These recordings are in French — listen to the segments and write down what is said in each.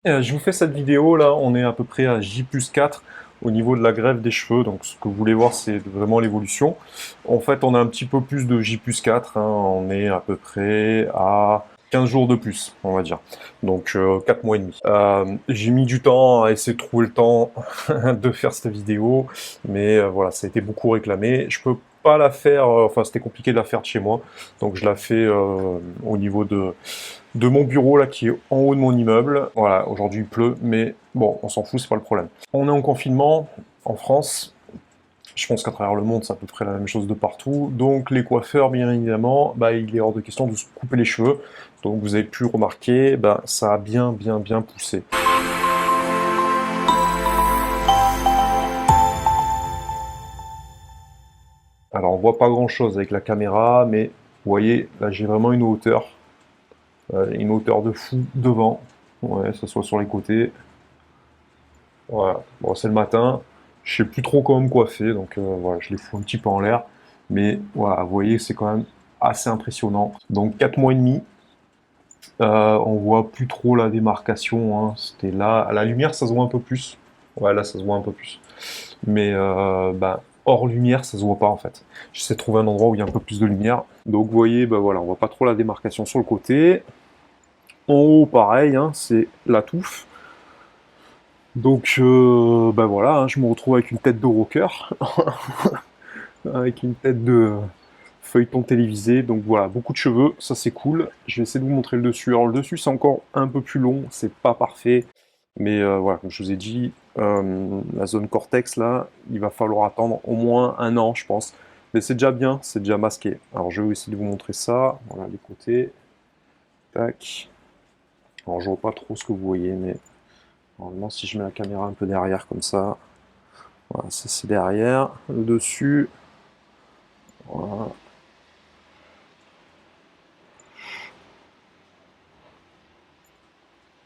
Je vous fais cette vidéo là, on est à peu près à J+4 au niveau de la greffe des cheveux, donc ce que vous voulez voir c'est vraiment l'évolution. En fait on a un petit peu plus de J+4, hein, on est à peu près à 15 jours de plus, on va dire. Donc 4 mois et demi. J'ai mis du temps à essayer de trouver le temps de faire cette vidéo, mais voilà, ça a été beaucoup réclamé. Je peux pas la faire, enfin c'était compliqué de la faire de chez moi, donc je la fais au niveau de mon bureau là qui est en haut de mon immeuble. Voilà, aujourd'hui il pleut, mais bon, on s'en fout, c'est pas le problème. On est en confinement en France. Je pense qu'à travers le monde, c'est à peu près la même chose de partout. Donc les coiffeurs, bien évidemment, bah, il est hors de question de se couper les cheveux. Donc vous avez pu remarquer, bah, ça a bien poussé. Alors on voit pas grand chose avec la caméra, mais vous voyez, là j'ai vraiment une hauteur de fou devant. Ouais, ça soit sur les côtés. Voilà. Bon, c'est le matin, je sais plus trop comment me coiffer, donc voilà, je les fous un petit peu en l'air. Mais voilà, vous voyez, c'est quand même assez impressionnant. Donc 4 mois et demi, on voit plus trop la démarcation, hein. C'était là, à la lumière, ça se voit un peu plus. Ouais, là, ça se voit un peu plus. Mais bah, hors lumière, ça se voit pas en fait. J'essaie de trouver un endroit où il y a un peu plus de lumière. Donc vous voyez, bah voilà, on voit pas trop la démarcation sur le côté. En haut, pareil, hein, c'est la touffe. Donc, bah voilà, hein, je me retrouve avec une tête de rocker, avec une tête de feuilleton télévisé. Donc voilà, beaucoup de cheveux, ça c'est cool. Je vais essayer de vous montrer le dessus. Alors le dessus c'est encore un peu plus long, c'est pas parfait, mais voilà, comme je vous ai dit, la zone cortex là, il va falloir attendre au moins un an, je pense. Mais c'est déjà bien, c'est déjà masqué. Alors je vais essayer de vous montrer ça. Voilà les côtés. Tac. Alors je vois pas trop ce que vous voyez, mais normalement si je mets la caméra un peu derrière comme ça. Voilà, ça c'est derrière, le dessus. Voilà.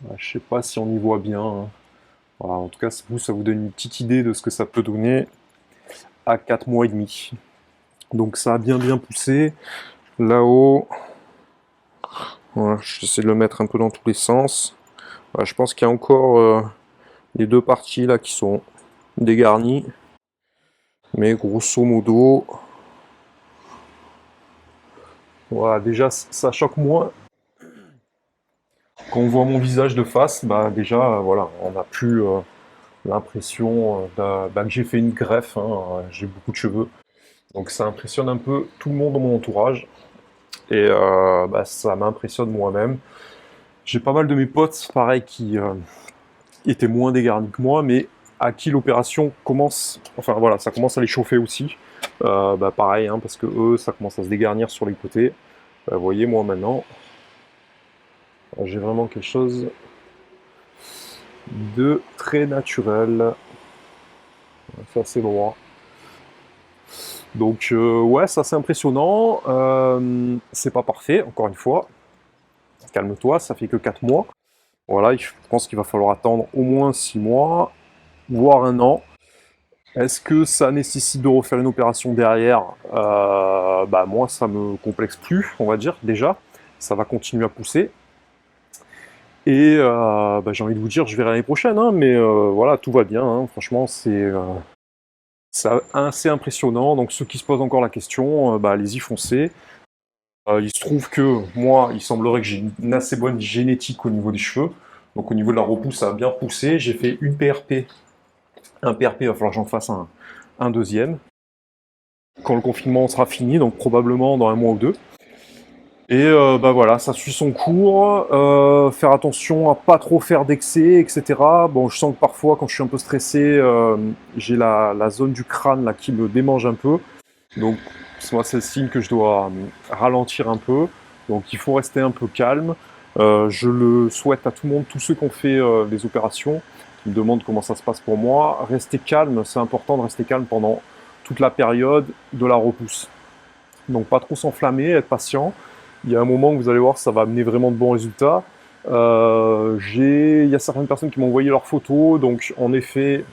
Voilà, je sais pas si on y voit bien, hein. Voilà, en tout cas, vous, ça vous donne une petite idée de ce que ça peut donner à 4 mois et demi. Donc ça a bien poussé. Là-haut, voilà, j'essaie de le mettre un peu dans tous les sens. Voilà, je pense qu'il y a encore les deux parties là qui sont dégarnies. Mais grosso modo, voilà, déjà ça choque moins. Quand on voit mon visage de face, bah déjà, voilà, on n'a plus l'impression bah, que j'ai fait une greffe, hein, j'ai beaucoup de cheveux. Donc ça impressionne un peu tout le monde dans mon entourage. Et bah, ça m'impressionne moi-même. J'ai pas mal de mes potes, pareil, qui étaient moins dégarnis que moi, mais à qui l'opération commence, enfin voilà, ça commence à les chauffer aussi. Bah, pareil, hein, parce que eux, ça commence à se dégarnir sur les côtés. Vous voyez, moi maintenant, j'ai vraiment quelque chose de très naturel. C'est assez droit. Donc ouais, ça c'est impressionnant. C'est pas parfait, encore une fois. Calme-toi, ça fait que 4 mois. Voilà, je pense qu'il va falloir attendre au moins 6 mois, voire un an. Est-ce que ça nécessite de refaire une opération derrière? Bah moi, ça me complexe plus, on va dire, déjà. Ça va continuer à pousser. Et bah, j'ai envie de vous dire, je verrai l'année prochaine, hein, mais voilà, tout va bien, hein. Franchement, c'est assez impressionnant. Donc ceux qui se posent encore la question, bah, allez-y, foncez. Il se trouve que moi, il semblerait que j'ai une assez bonne génétique au niveau des cheveux. Donc au niveau de la repousse, ça a bien poussé. J'ai fait une PRP. Un PRP, il va falloir que j'en fasse un deuxième. Quand le confinement sera fini, donc probablement dans un mois ou deux. Et bah voilà, ça suit son cours. Faire attention à pas trop faire d'excès, etc. Bon, je sens que parfois, quand je suis un peu stressé, j'ai la zone du crâne là qui me démange un peu. Donc moi, c'est le signe que je dois ralentir un peu. Donc il faut rester un peu calme. Je le souhaite à tout le monde, tous ceux qui ont fait des opérations, qui me demandent comment ça se passe pour moi. Rester calme, c'est important de rester calme pendant toute la période de la repousse. Donc pas trop s'enflammer, être patient. Il y a un moment où vous allez voir, ça va amener vraiment de bons résultats. Il y a certaines personnes qui m'ont envoyé leurs photos, donc en effet,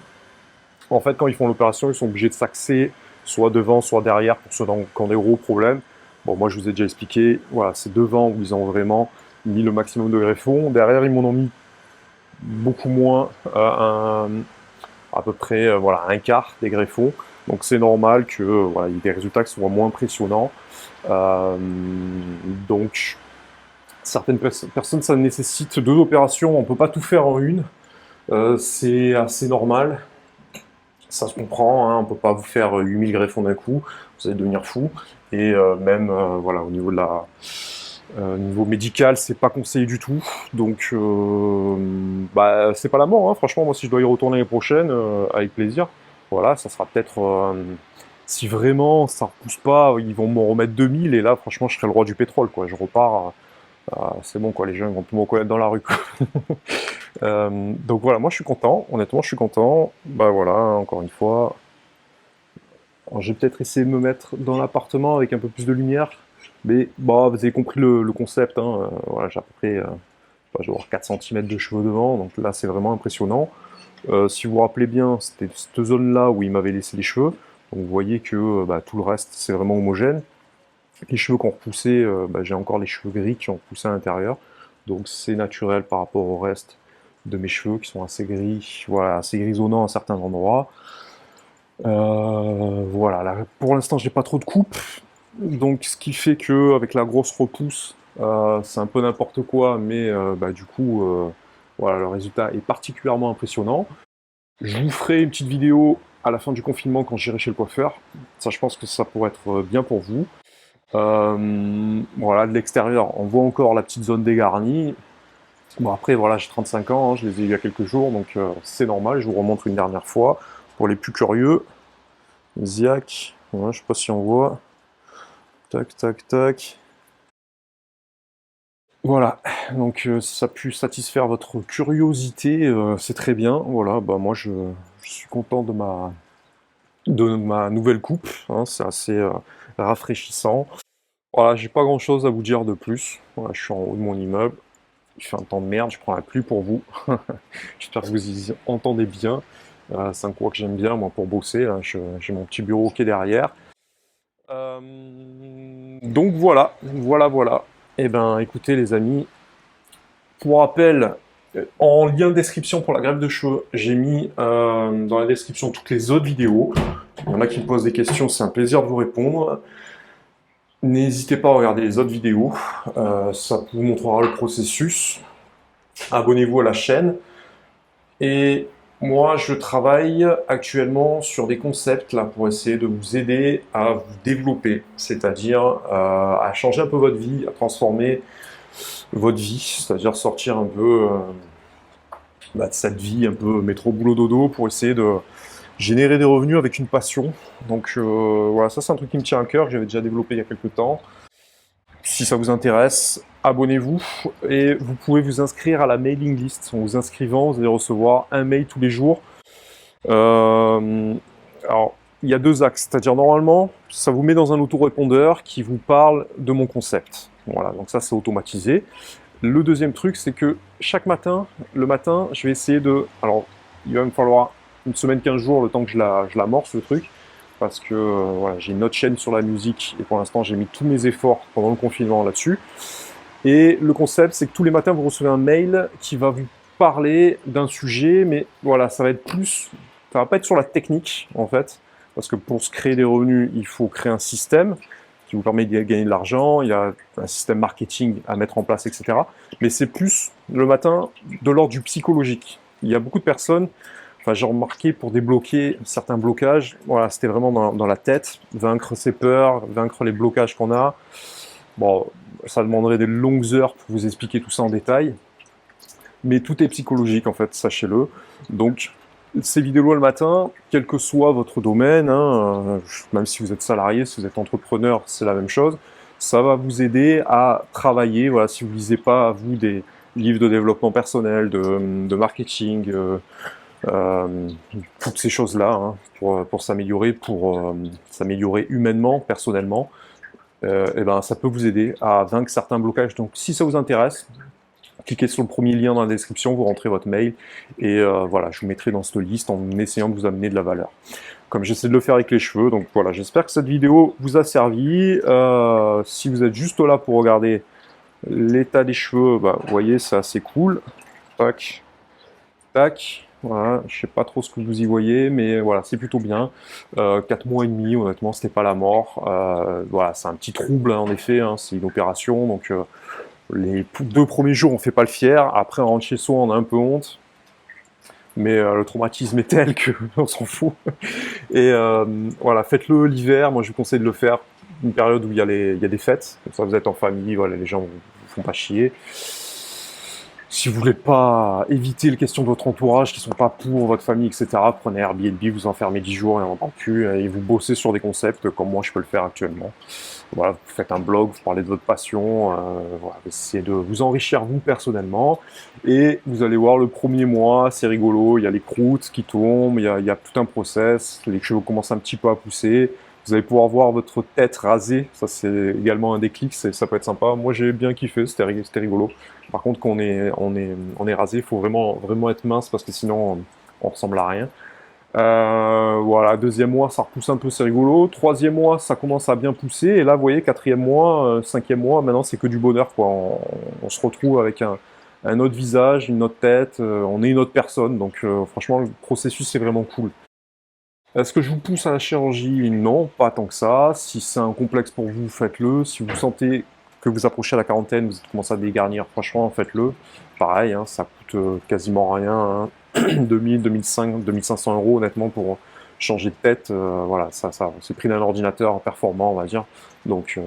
en fait, quand ils font l'opération, ils sont obligés de s'axer soit devant, soit derrière pour ceux qui ont des gros problèmes. Bon, moi, je vous ai déjà expliqué, voilà, c'est devant où ils ont vraiment mis le maximum de greffons. Derrière, ils m'en ont mis beaucoup moins, à peu près voilà, un quart des greffons. Donc c'est normal que voilà, il y ait des résultats qui soient moins impressionnants. Donc certaines personnes, ça nécessite 2 opérations, on ne peut pas tout faire en une. C'est assez normal, ça se comprend, hein, on ne peut pas vous faire 8000 greffons d'un coup, vous allez devenir fou. Et même voilà, au niveau de la, niveau médical, c'est pas conseillé du tout. Donc, bah, c'est pas la mort, hein. Franchement, moi, si je dois y retourner l'année prochaine, avec plaisir. Voilà, ça sera peut-être. Si vraiment ça repousse pas, ils vont m'en remettre 2000 et là, franchement, je serai le roi du pétrole, quoi. Je repars. C'est bon, quoi. Les gens vont plus me reconnaître dans la rue, quoi. Donc voilà, moi, je suis content. Honnêtement, je suis content. Bah voilà, encore une fois. Alors, j'ai peut-être essayé de me mettre dans l'appartement avec un peu plus de lumière. Mais bah, vous avez compris le concept, hein. Voilà, j'ai à peu près je vais avoir 4 cm de cheveux devant, donc là c'est vraiment impressionnant. Si vous vous rappelez bien, c'était cette zone-là où il m'avait laissé les cheveux. Donc vous voyez que bah, tout le reste c'est vraiment homogène. Les cheveux qui ont repoussé, bah, j'ai encore les cheveux gris qui ont repoussé à l'intérieur. Donc c'est naturel par rapport au reste de mes cheveux qui sont assez gris, voilà, assez grisonnants à certains endroits. Voilà, là, pour l'instant j'ai pas trop de coupe. Donc ce qui fait que avec la grosse repousse, c'est un peu n'importe quoi, mais bah, du coup, voilà, le résultat est particulièrement impressionnant. Je vous ferai une petite vidéo à la fin du confinement quand j'irai chez le coiffeur. Ça, je pense que ça pourrait être bien pour vous. Voilà, de l'extérieur, on voit encore la petite zone dégarnie. Bon après, voilà, j'ai 35 ans, hein, je les ai eu il y a quelques jours, donc c'est normal. Je vous remontre une dernière fois. Pour les plus curieux, Ziac, voilà, je sais pas si on voit. Tac, tac, tac. Voilà, donc ça a pu satisfaire votre curiosité, c'est très bien. Voilà, bah moi je suis content de ma nouvelle coupe, hein, c'est assez rafraîchissant. Voilà, j'ai pas grand chose à vous dire de plus. Voilà, je suis en haut de mon immeuble, il fait un temps de merde, je prends la pluie pour vous. J'espère que vous y entendez bien. C'est un coin que j'aime bien, moi, pour bosser. J'ai mon petit bureau qui est derrière. Euh, donc voilà, voilà, voilà. Eh ben, écoutez, les amis, pour rappel, en lien de description pour la greffe de cheveux, j'ai mis dans la description toutes les autres vidéos. Il y en a qui me posent des questions, c'est un plaisir de vous répondre. N'hésitez pas à regarder les autres vidéos, ça vous montrera le processus. Abonnez-vous à la chaîne. Et moi, je travaille actuellement sur des concepts là pour essayer de vous aider à vous développer, c'est-à-dire à changer un peu votre vie, à transformer votre vie, c'est-à-dire sortir un peu bah, de cette vie un peu métro boulot dodo pour essayer de générer des revenus avec une passion. Donc voilà, ça c'est un truc qui me tient à cœur, que j'avais déjà développé il y a quelques temps. Si ça vous intéresse, abonnez-vous et vous pouvez vous inscrire à la mailing list. En vous inscrivant, vous allez recevoir un mail tous les jours. Alors, il y a 2 axes, c'est-à-dire normalement, ça vous met dans un autorépondeur qui vous parle de mon concept. Voilà, donc ça c'est automatisé. Le deuxième truc, c'est que chaque matin, le matin, je vais essayer de... Alors, il va me falloir une semaine, 15 jours, le temps que je l'amorce, le truc, parce que voilà, j'ai une autre chaîne sur la musique, et pour l'instant, j'ai mis tous mes efforts pendant le confinement là-dessus. Et le concept, c'est que tous les matins, vous recevez un mail qui va vous parler d'un sujet, mais voilà, ça va être plus... Ça va pas être sur la technique, en fait, parce que pour se créer des revenus, il faut créer un système qui vous permet de gagner de l'argent, il y a un système marketing à mettre en place, etc. Mais c'est plus le matin de l'ordre du psychologique. Il y a beaucoup de personnes, enfin j'ai remarqué pour débloquer certains blocages, voilà, c'était vraiment dans la tête, vaincre ses peurs, vaincre les blocages qu'on a. Bon, ça demanderait des longues heures pour vous expliquer tout ça en détail, mais tout est psychologique en fait, sachez-le. Donc ces vidéos le matin, quel que soit votre domaine, hein, même si vous êtes salarié, si vous êtes entrepreneur, c'est la même chose. Ça va vous aider à travailler. Voilà, si vous lisez pas vous des livres de développement personnel, de marketing, toutes ces choses-là, hein, pour s'améliorer, s'améliorer humainement, personnellement, et ben ça peut vous aider à vaincre certains blocages. Donc si ça vous intéresse, cliquez sur le premier lien dans la description, vous rentrez votre mail et voilà, je vous mettrai dans cette liste en essayant de vous amener de la valeur. Comme j'essaie de le faire avec les cheveux, donc voilà, j'espère que cette vidéo vous a servi. Si vous êtes juste là pour regarder l'état des cheveux, bah, vous voyez, c'est assez cool. Tac. Tac, voilà, je sais pas trop ce que vous y voyez, mais voilà, c'est plutôt bien. 4 mois et demi, honnêtement, c'était pas la mort. Voilà, c'est un petit trouble, hein, en effet, hein, c'est une opération, donc les 2 premiers jours, on fait pas le fier. Après, on rentre chez soi, on a un peu honte. Mais le traumatisme est tel qu'on s'en fout. Et voilà, faites-le l'hiver. Moi, je vous conseille de le faire une période où il y a des fêtes. Comme ça, vous êtes en famille, voilà, les gens vous font pas chier. Si vous voulez pas éviter les questions de votre entourage qui sont pas pour votre famille, etc., prenez Airbnb, vous enfermez 10 jours et on n'en parle plus, et vous bossez sur des concepts comme moi je peux le faire actuellement. Voilà, vous faites un blog, vous parlez de votre passion, voilà, vous essayez de vous enrichir vous personnellement, et vous allez voir le premier mois, c'est rigolo, il y a les croûtes qui tombent, il y a tout un process, les cheveux commencent un petit peu à pousser, vous allez pouvoir voir votre tête rasée, ça c'est également un déclic, ça peut être sympa. Moi j'ai bien kiffé, c'était rigolo. Par contre, quand on est rasé, il faut vraiment être mince parce que sinon on ressemble à rien. Voilà, deuxième mois, ça repousse un peu, c'est rigolo. Troisième mois, ça commence à bien pousser. Et là, vous voyez, quatrième mois, cinquième mois, maintenant c'est que du bonheur, quoi. On se retrouve avec un autre visage, une autre tête, on est une autre personne. Donc franchement, le processus est vraiment cool. Est-ce que je vous pousse à la chirurgie? Non, pas tant que ça. Si c'est un complexe pour vous, faites-le. Si vous sentez que vous approchez à la quarantaine, vous commencez à dégarnir, franchement, faites-le. Pareil, hein, ça coûte quasiment rien, hein. 2000, 2500, 2500 euros, honnêtement, pour changer de tête. Voilà, ça, c'est le prix d'un ordinateur performant, on va dire. Donc,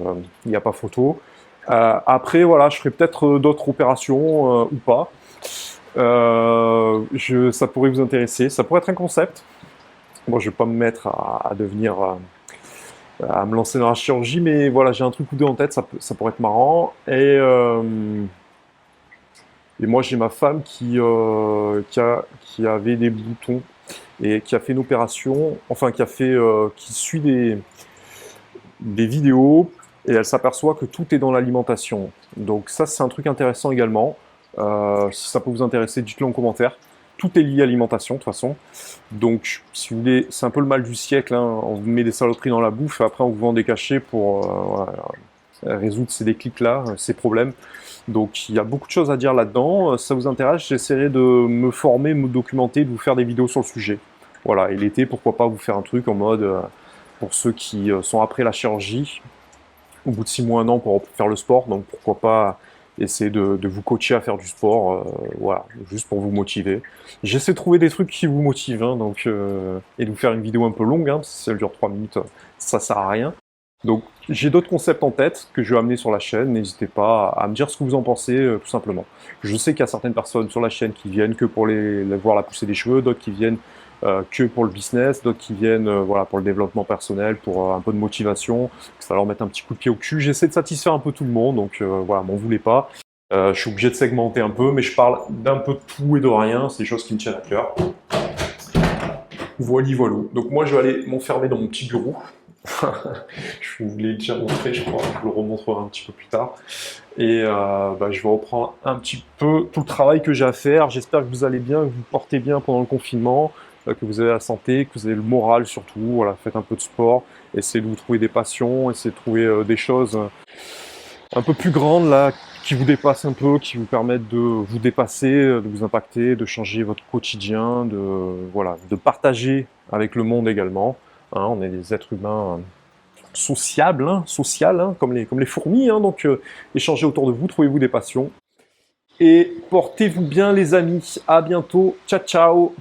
il n'y a pas photo. Après, voilà, je ferai peut-être d'autres opérations ou pas. Ça pourrait vous intéresser. Ça pourrait être un concept. Moi, je vais pas me mettre à devenir, à me lancer dans la chirurgie, mais voilà, j'ai un truc ou deux en tête, ça pourrait être marrant. Et moi, j'ai ma femme qui avait des boutons et qui a fait une opération, enfin, qui suit des vidéos et elle s'aperçoit que tout est dans l'alimentation. Donc ça, c'est un truc intéressant également. Si ça peut vous intéresser, dites-le en commentaire. Tout est lié à l'alimentation, de toute façon. Donc, si vous voulez, c'est un peu le mal du siècle, hein. On vous met des saloperies dans la bouffe, et après on vous vend des cachets pour voilà, résoudre ces déclics-là, ces problèmes. Donc, il y a beaucoup de choses à dire là-dedans. Si ça vous intéresse, j'essaierai de me former, me documenter, de vous faire des vidéos sur le sujet. Voilà, et l'été, pourquoi pas vous faire un truc en mode, pour ceux qui sont après la chirurgie, au bout de 6 mois, 1 an pour faire le sport, donc pourquoi pas essayer de vous coacher à faire du sport, voilà, juste pour vous motiver. J'essaie de trouver des trucs qui vous motivent, hein, donc, et de vous faire une vidéo un peu longue, hein, parce que si elle dure 3 minutes, ça sert à rien. Donc j'ai d'autres concepts en tête que je vais amener sur la chaîne, n'hésitez pas à me dire ce que vous en pensez, tout simplement. Je sais qu'il y a certaines personnes sur la chaîne qui viennent que pour voir la poussée des cheveux, d'autres qui viennent que pour le business, d'autres qui viennent voilà, pour le développement personnel, pour un peu de motivation, que ça leur mette un petit coup de pied au cul. J'essaie de satisfaire un peu tout le monde, donc voilà, m'en voulez pas. Je suis obligé de segmenter un peu, mais je parle d'un peu de tout et de rien, c'est des choses qui me tiennent à cœur. Voilà, voilà. Donc moi, je vais aller m'enfermer dans mon petit bureau. Je vous l'ai déjà montré, je crois, je vous le remontrerai un petit peu plus tard. Et je vais reprendre un petit peu tout le travail que j'ai à faire. J'espère que vous allez bien, que vous vous portez bien pendant le confinement, que vous avez la santé, que vous avez le moral surtout. Voilà, faites un peu de sport, essayez de vous trouver des passions, essayez de trouver des choses un peu plus grandes là, qui vous dépassent un peu, qui vous permettent de vous dépasser, de vous impacter, de changer votre quotidien, voilà, de partager avec le monde également. Hein, on est des êtres humains sociables, hein, hein, comme les fourmis, hein, donc échangez autour de vous, trouvez-vous des passions. Et portez-vous bien les amis, à bientôt, ciao ciao.